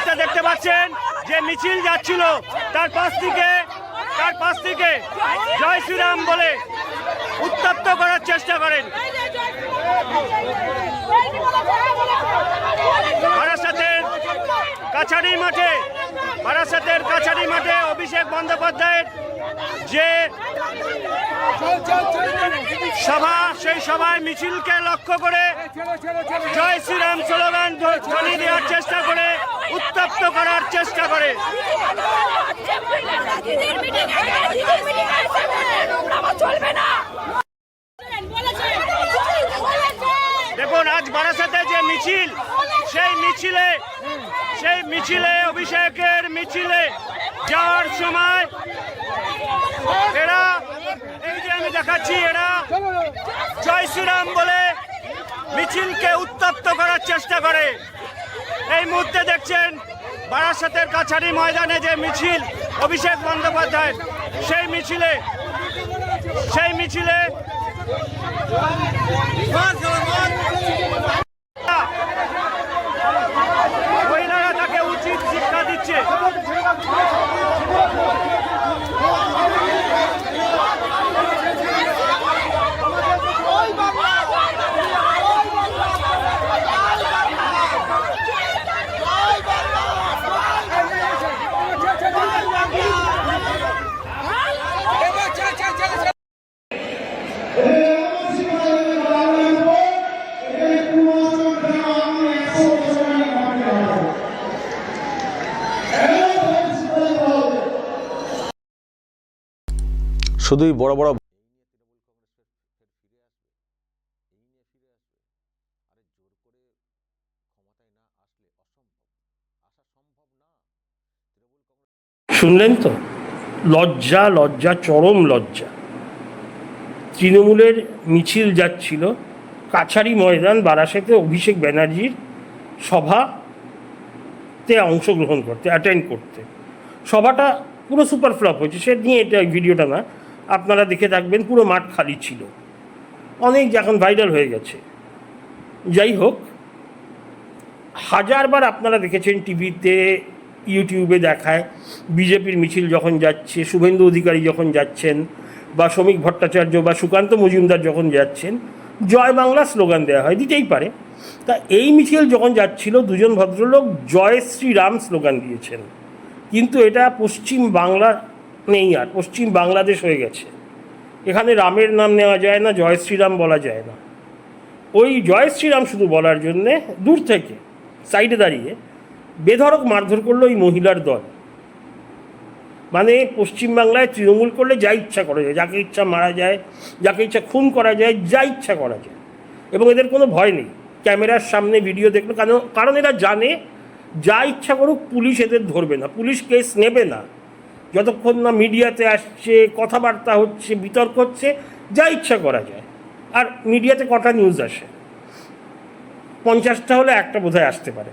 মুহূর্তে দেখতে পাচ্ছেন যে মিছিল যাচ্ছিল তার পাশ থেকে জয় শ্রীরাম বলে উত্তপ্ত করার চেষ্টা করেন। বারাসাতের কাছারি মাঠে অভিষেক বন্দ্যোপাধ্যায়ের যে সভা, সেই সভায় মিছিলকে লক্ষ্য করে জয় শ্রীরাম স্লোগান ধ্বনি দেওয়ার চেষ্টা করে উত্তপ্ত করার চেষ্টা করে। দেখুন আজ বারাসাতে যে মিছিল, সেই মিছিলে অভিষেকের মিছিলে যাওয়ার সময় এরা, এই যে আমি দেখাচ্ছি, এরা জয় শ্রীরাম বলে মিছিলকে উত্তপ্ত করার চেষ্টা করে। এই মুহূর্তে দেখছেন বারাসাতের কাছারি ময়দানে যে মিছিল অভিষেক বন্দ্যোপাধ্যায়, সেই মিছিলে মহিলারা তাকে উচিত শিক্ষা দিচ্ছে। শুধুই বড় বড় শুনলেন তো, লজ্জা, চরম লজ্জা। তৃণমূলের মিছিল যাচ্ছিল কাছারি ময়দান বারাসাতে অভিষেক ব্যানার্জির সভাতে অংশগ্রহণ করতে, অ্যাটেন্ড করতে। সভাটা পুরো সুপার ফ্লপ হয়েছে, সে নিয়ে এটা ভিডিওটা না, আপনারা দেখে থাকবেন, পুরো মাঠ খালি ছিল, অনেক এখন ভাইরাল হয়ে গেছে। যাই হোক, হাজারবার আপনারা দেখেছেন টিভিতে, ইউটিউবে দেখায় বিজেপির মিছিল যখন যাচ্ছে, শুভেন্দু অধিকারী যখন যাচ্ছেন, বা শ্রমিক ভট্টাচার্য বা সুকান্ত মজুমদার যখন যাচ্ছেন, জয় বাংলা স্লোগান দেওয়া হয়, দিতেই পারে। তা এই মিছিল যখন যাচ্ছিল, দুজন ভদ্রলোক জয় শ্রীরাম স্লোগান দিয়েছেন, কিন্তু এটা পশ্চিম বাংলা নেই, আর পশ্চিম বাংলাদেশ হয়ে গেছে। এখানে রামের নাম নেওয়া যায় না, জয় শ্রীরাম বলা যায় না। ওই জয় শ্রীরাম শুধু বলার জন্যে দূর থেকে সাইডে দাঁড়িয়ে বেধড়ক মারধর করলো ওই মহিলার দল। মানে পশ্চিমবাংলায় তৃণমূল করলে যা ইচ্ছা করা যায়, যাকে ইচ্ছা মারা যায়, যাকে ইচ্ছা খুন করা যায়, যা ইচ্ছা করা যায়, এবং এদের কোনো ভয় নেই। ক্যামেরার সামনে ভিডিও দেখলো, কারণ এরা জানে যা ইচ্ছা করুক পুলিশ এদের ধরবে না, পুলিশ কেস নেবে না, যতক্ষণ না মিডিয়াতে আসছে, কথাবার্তা হচ্ছে, বিতর্ক হচ্ছে, যা ইচ্ছা করা যায়। আর মিডিয়াতে কটা নিউজ আসে? 50টা হলে একটা বোধহয় আসতে পারে।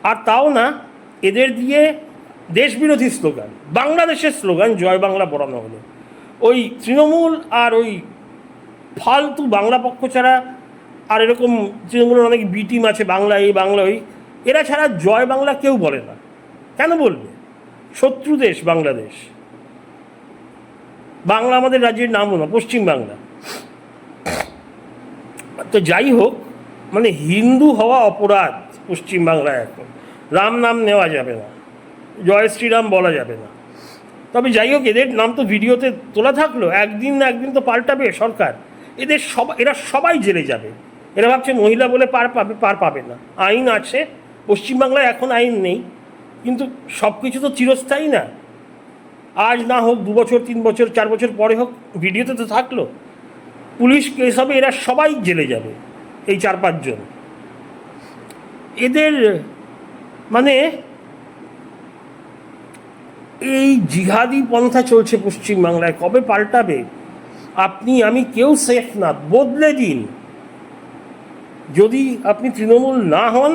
আর তাও না, এদের দিয়ে দেশবিরোধী স্লোগান, বাংলাদেশের স্লোগান জয় বাংলা পড়ানো হলো। ওই তৃণমূল আর ওই ফালতু বাংলা পক্ষ ছাড়া, আর এরকম তৃণমূলের অনেক বি টিম আছে, বাংলা এই বাংলা ওই, এরা ছাড়া জয় বাংলা কেউ বলে না। কেন বলবে? শত্রু দেশ বাংলাদেশ, বাংলা আমাদের রাজ্যের নামও না, পশ্চিম বাংলা। তো যাই হোক, মানে হিন্দু হওয়া অপরাধ পশ্চিম বাংলায় এখন। রাম নাম নেওয়া যাবে না, জয় শ্রীরাম বলা যাবে না। তবে যাই হোক, এদের নাম তো ভিডিওতে তোলা থাকলো, একদিন না একদিন তো পাল্টাবে সরকার। এরা সবাই জেলে যাবে। এরা ভাবছে মহিলা বলে পার পাবে না। আইন আছে পশ্চিমবাংলায়, এখন আইন নেই, কিন্তু সব কিছু তো চিরস্থায়ী না। আজ না হোক 2 বছর, 3 বছর, 4 বছর পরে হোক, ভিডিওতে তো থাকলো। পুলিশ কেস হবে, এরা সবাই জেলে যাবে, এই 4-5 জন। এদের মানে এই জিহাদি পন্থা চলছে পশ্চিমবাংলায়, কবে পাল্টাবে? আপনি আমি কেউ সেফ না, বদলে দিন। যদি আপনি তৃণমূল না হন,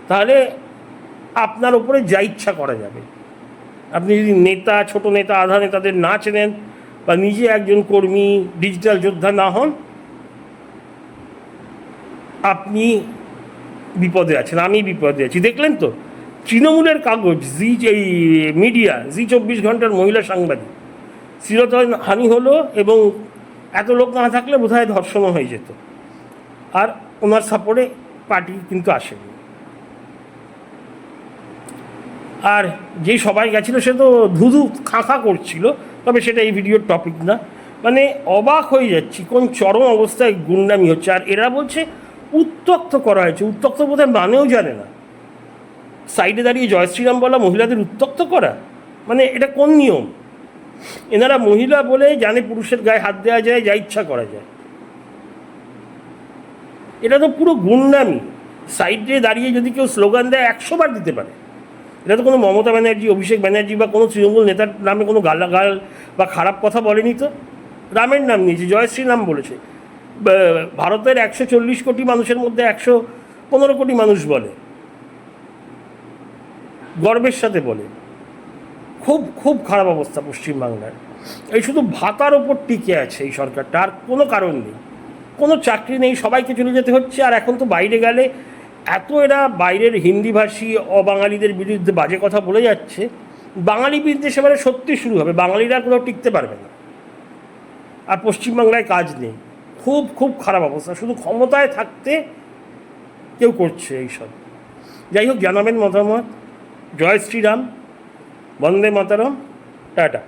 তাহলে আপনার ওপরে যা ইচ্ছা করা যাবে। আপনি যদি নেতা, ছোট নেতা, আধা নেতাদের না চেনেন, বা নিজে একজন কর্মী, ডিজিটাল যোদ্ধা না হন, আপনি বিপদে আছেন, আমি বিপদে আছি। দেখলেন তো তৃণমূলের কাগজ এই মিডিয়া জি 24 ঘন্টার মহিলা সাংবাদিক হানি হলো, এবং এত লোক না থাকলে বোধহয় ধর্ষণও হয়ে যেত। আর ওনার সাপোর্টে পার্টি কিন্তু আসেনি। আর যেই সবাই গেছিলো সে তো ধুধু খাঁখা করছিল, তবে সেটা এই ভিডিওর টপিক না। মানে অবাক হয়ে যাচ্ছি কোন চরম অবস্থায় গুন্ডামি হচ্ছে। আর এরা বলছে উত্তক্ত করা হয়েছে। উত্তক্ত বোধহয় মানেও জানে না। সাইডে দাঁড়িয়ে জয় শ্রীরাম বলা মহিলাদের উত্তক্ত করা, মানে এটা কোন নিয়ম? এনারা মহিলা বলে জানে পুরুষের গায়ে হাত দেওয়া যায়, যা ইচ্ছা করা যায়। এটা তো পুরো গুন্ডামি। সাইডে দাঁড়িয়ে যদি কেউ স্লোগান দেয় 100 বার দিতে পারে। এটা তো কোনো মমতা ব্যানার্জি, অভিষেক ব্যানার্জি বা কোনো তৃণমূল নেতার নামে কোনো গালাগাল বা খারাপ কথা বলেনি তো। রামের নাম নিয়েছে, জয় শ্রীরাম বলেছে। ভারতের 140 কোটি মানুষের মধ্যে 115 কোটি মানুষ বলে, গর্বের সাথে বলে। খুব খুব খারাপ অবস্থা পশ্চিমবাংলার। এই শুধু ভাতার ওপর টিকে আছে এই সরকারটা, আর কোনো কারণ নেই। কোনো চাকরি নেই, সবাইকে চলে যেতে হচ্ছে। আর এখন তো বাইরে গেলে এত এরা বাইরের হিন্দিভাষী অবাঙালিদের বিরুদ্ধে বাজে কথা বলে যাচ্ছে, বাঙালি বিদ্বেষ এবারে সত্যি শুরু হবে। বাঙালিরা কোথাও টিকতে পারবে না। আর পশ্চিমবাংলায় কাজ নেই। খুব খুব খারাপ অবস্থা। শুধু ক্ষমতায় থাকতে কেউ করছে এইসব। যাই হোক, জানাবেন মতামত। জয় শ্রীরাম, বন্দে মাতরম, টাটা।